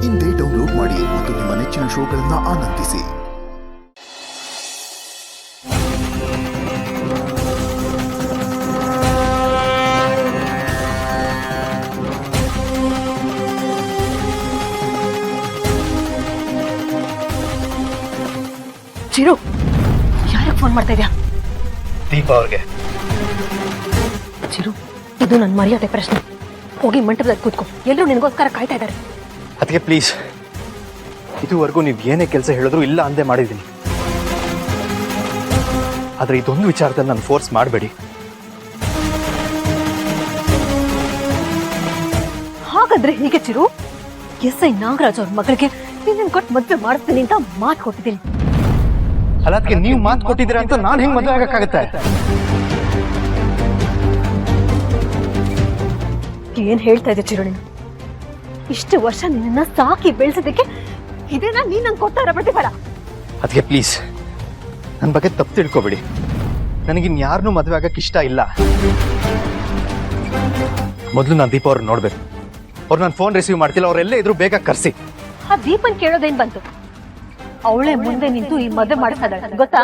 ಇಂದೇ ಡೌನ್ಲೋಡ್ ಮಾಡಿ ಮತ್ತು ನಿಮ್ಮ ನೆಚ್ಚಿನ ಶೋಗಳನ್ನು ಆನಂದಿಸಿ. ಚಿರು, ಯಾರಿಗೆ ಫೋನ್ ಮಾಡ್ತಾ ಇದೆಯಾ? ದೀಪ ಅವ್ರಿಗೆ. ಚಿರು, ಇದು ನನ್ನ ಮರ್ಯಾದೆ ಪ್ರಶ್ನೆ. ಹೋಗಿ ಮಂಟಪದಲ್ಲಿ ಕೂತ್ಕೋ, ಎಲ್ಲರೂ ನಿನಗೋಸ್ಕರ ಕಾಯ್ತಾ ಇದ್ದಾರೆ. ಅದಕ್ಕೆ ಪ್ಲೀಸ್, ಇದುವರೆಗೂ ನೀವು ಏನೇ ಕೆಲಸ ಹೇಳಿದ್ರು ಇಲ್ಲ ಅಂದೇ ಮಾಡಿದ್ದೀನಿ. ಆದರೆ ಇದೊಂದು ವಿಚಾರದಲ್ಲಿ ನಾನು ಫೋರ್ಸ್ ಮಾಡಬೇಡಿ. ಹಾಗಾದ್ರೆ ಹೀಗೆ ಚಿರು, SI ನಾಗರಾಜ್ ಅವ್ರ ಮಗಳಿಗೆ ನಿನ್ನ ಕೊಟ್ಟು ಮದುವೆ ಮಾಡಿಸ್ತೀನಿ ಅಂತ ಮಾತು ಕೊಟ್ಟಿದ್ದೀನಿ. ಅಲ್ಲ, ಅದಕ್ಕೆ ನೀವು ಮಾತು ಕೊಟ್ಟಿದ್ದೀರಾ ಅಂತ ನಾನು ಹೆಂಗೆ ಮದುವೆ ಆಗಕ್ಕಾಗತ್ತೆ? ಏನ್ ಹೇಳ್ತಾ ಇದೆ ಚಿರು ನೀನು? ಇಷ್ಟು ವರ್ಷ ನಿನ್ನ ಸಾಕಿ ಬೆಳೆಸೋದಕ್ಕೆ ಇದೇನಾ ನೀನ್ ನಂಗೆ ಕೊಟ್ಟಾರ ಪ್ರತಿಫಲ? ಅದಕ್ಕೆ ಪ್ಲೀಸ್ ನನ್ನ ಬಗ್ಗೆ ತಪ್ಪು ತಿಳ್ಕೊಬೇಡಿ. ನನಗಿನ್ಯಾರನ್ನೂ ಮದುವೆ ಆಗಕ್ಕೆ ಇಷ್ಟ ಇಲ್ಲ. ಮೊದಲು ನಾನು ದೀಪ ಅವ್ರನ್ನ ನೋಡ್ಬೇಕು. ಅವ್ರು ನಾನು ಫೋನ್ ರಿಸೀವ್ ಮಾಡ್ತಿಲ್ಲ. ಅವರೆಲ್ಲೇ ಇದ್ರು ಬೇಗ ಕರ್ಸಿ. ಆ ದೀಪನ್ ಕೇಳೋದೇನ್ ಬಂತು? ಅವಳೇ ಮುಂದೆ ನಿಂತು ಈ ಮದುವೆ ಮಾಡಿಸ್ತಾಳೆ ಗೊತ್ತಾ?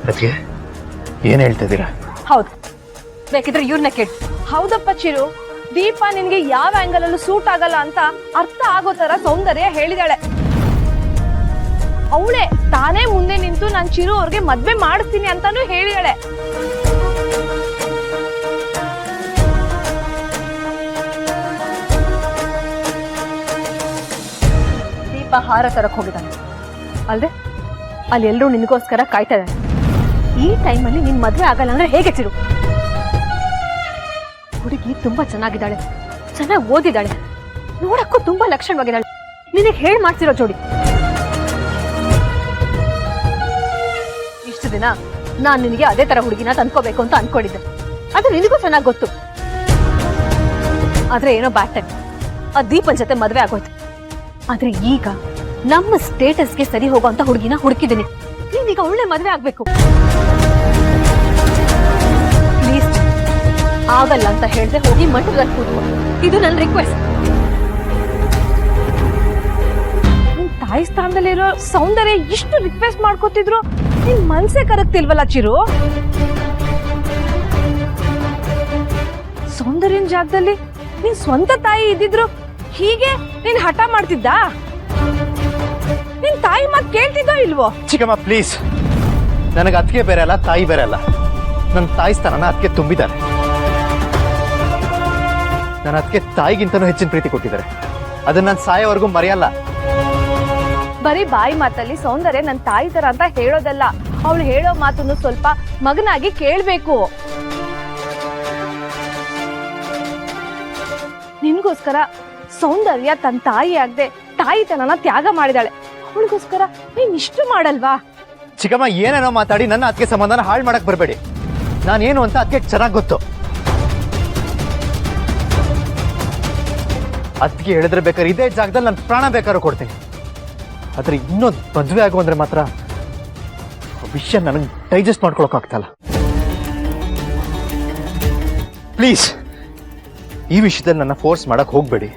ಅದಕ್ಕೆ ಏನ್ ಹೇಳ್ತಾ ಇದ್ದೀರಾ? ಹೌದು, ಬೇಕಿದ್ರೆ ಇವ್ರನ್ನ ಕೇಳಿ. ಹೌದಪ್ಪ ಚಿರು, ದೀಪ ನಿನ್ಗೆ ಯಾವ ಆಂಗಲ್ ಅಲ್ಲೂ ಸೂಟ್ ಆಗಲ್ಲ ಅಂತ ಅರ್ಥ ಆಗೋ ತರ ಸೌಂದರ್ಯ ಹೇಳಿದಾಳೆ. ಅವಳೇ ತಾನೇ ಮುಂದೆ ನಿಂತು ನಾನ್ ಚಿರು ಅವ್ರಿಗೆ ಮದ್ವೆ ಮಾಡಿಸ್ತೀನಿ ಅಂತಾನು ಹೇಳಿದಾಳೆ. ದೀಪ ಹಾರ ತರಕ್ ಹೋಗಿದ್ದಾನೆ ಅಲ್ದೆ, ಅಲ್ಲಿ ಎಲ್ಲರೂ ನಿನಗೋಸ್ಕರ ಕಾಯ್ತಾ ಇದ್ದಾರೆ. ಈ ಟೈಮಲ್ಲಿ ನಿನ್ ಮದ್ವೆ ಆಗಲ್ಲ ಅಂದ್ರೆ ಹೇಗೆ ಚಿರು? ಹುಡುಗಿ ತುಂಬಾ ಚೆನ್ನಾಗಿದ್ದಾಳೆ, ಚೆನ್ನಾಗಿ ಓದಿದ್ದಾಳೆ, ನೋಡಕ್ಕೂ ತುಂಬಾ ಲಕ್ಷಣವಾಗಿದ್ದಾಳೆ. ನಿನಗೆ ಹೇಳಿ ಮಾಡ್ತಿರೋ ಜೋಡಿ. ಇಷ್ಟು ದಿನ ನಾನ್ ನಿನಗೆ ಅದೇ ತರ ಹುಡುಗಿನ ತಂದ್ಕೋಬೇಕು ಅಂತ ಅನ್ಕೊಂಡಿದ್ದೆ. ಅದು ನಿನಗೂ ಚೆನ್ನಾಗಿ ಗೊತ್ತು. ಆದ್ರೆ ಏನೋ ಬ್ಯಾಡ್ ಟೈಮ್, ಆ ದೀಪನ್ ಜೊತೆ ಮದ್ವೆ ಆಗೋಯ್ತು. ಆದ್ರೆ ಈಗ ನಮ್ಮ ಸ್ಟೇಟಸ್ಗೆ ಸರಿ ಹೋಗೋಂತ ಹುಡುಗಿನ ಹುಡುಕಿದ್ದೀನಿ. ನೀನೀಗ ಒಳ್ಳೆ ಮದ್ವೆ ಆಗ್ಬೇಕು. ಪ್ಲೀಸ್, ಆಗಲ್ಲ ಅಂತ ಹೇಳ್ದೆ ಹೋಗಿ ಮಂಟಪದಲ್ಲಿ ಕೂತ್ಕೊ. ಇದು ನನ್ನ ರಿಕ್ವೆಸ್ಟ್. ನಿನ್ ತಾಯಿ ಸ್ಥಾನದಲ್ಲಿರೋ ಸೌಂದರ್ಯ ಇಷ್ಟು ರಿಕ್ವೆಸ್ಟ್ ಮಾಡ್ಕೋತಿದ್ರು, ನಿನ್ ಮನ್ಸೇ ಕರಗ್ತಿಲ್ವಲ್ಲ ಚಿರು? ಸೌಂದರ್ಯನ ಜಾಗದಲ್ಲಿ ನಿನ್ ಸ್ವಂತ ತಾಯಿ ಇದ್ದಿದ್ರು ಹೀಗೆ ನೀನ್ ಹಠ ಮಾಡ್ತಿದ್ದ? ನಿನ್ ತಾಯಿ ಮಾತು ಕೇಳ್ತಿದ್ದೋ ಇಲ್ವೋ? ಚಿಕ್ಕಮ್ಮ ಪ್ಲೀಸ್, ನನಗೆ ಅದಕ್ಕೆ ಬೇರೆ ಅಲ್ಲ, ತಾಯಿ ಬೇರೆ ಅಲ್ಲ. ನನ್ನ ತಾಯಿ ಸ್ಥಾನನ ಅದಕ್ಕೆ ತುಂಬಿದ್ದಾರೆ. ನಾನು ಅದಕ್ಕೆ ತಾಯಿಗಿಂತನೂ ಹೆಚ್ಚಿನ ಪ್ರೀತಿ ಕೊಟ್ಟಿದ್ದಾರೆ. ಅದನ್ನ ನಾನು ಸಾಯೋವರೆಗೂ ಮರೆಯಲ್ಲ. ಬರೀ ಬಾಯಿ ಮಾತಲ್ಲಿ ಸೌಂದರ್ಯ ನನ್ ತಾಯಿ ತರ ಅಂತ ಹೇಳೋದಲ್ಲ. ಅವಳು ಹೇಳೋ ಮಾತನ್ನು ಸ್ವಲ್ಪ ಮಗನಾಗಿ ಕೇಳ್ಬೇಕು. ನಿನ್ಗೋಸ್ಕರ ಸೌಂದರ್ಯ ತನ್ನ ತಾಯಿ ಆಗದೆ ತಾಯಿ ತನನ ತ್ಯಾಗ ಮಾಡಿದಾಳೆ. ಅವಳಿಗೋಸ್ಕರ ನೀನ್ ಇಷ್ಟು ಮಾಡಲ್ವಾ? ಚಿಕ್ಕಮ್ಮ ಏನೇನೋ ಮಾತಾಡಿ ನನ್ನ ಅದಕ್ಕೆ ಸಂಬಂಧನ ಹಾಳು ಮಾಡಕ್ ಬರಬೇಡಿ. ನಾನೇನು ಅಂತ ಅದಕ್ಕೆ ಚೆನ್ನಾಗಿ ಗೊತ್ತು. ಅದಕ್ಕೆ ಹೇಳಿದ್ರೆ ಬೇಕಾದ್ರೆ ಇದೇ ಜಾಗದಲ್ಲಿ ನನ್ನ ಪ್ರಾಣ ಬೇಕಾದ್ರೂ ಕೊಡ್ತೀನಿ. ಆದ್ರೆ ಇನ್ನೊಂದು ಮದುವೆ ಆಗು ಅಂದ್ರೆ ಮಾತ್ರ ವಿಷಯ ನನಗೆ ಡೈಜೆಸ್ಟ್ ಮಾಡ್ಕೊಳಕ್ಕಾಗ್ತಲ್ಲ. ಪ್ಲೀಸ್, ಈ ವಿಷಯದಲ್ಲಿ ನನ್ನ ಫೋರ್ಸ್ ಮಾಡಕ್ ಹೋಗ್ಬೇಡಿ.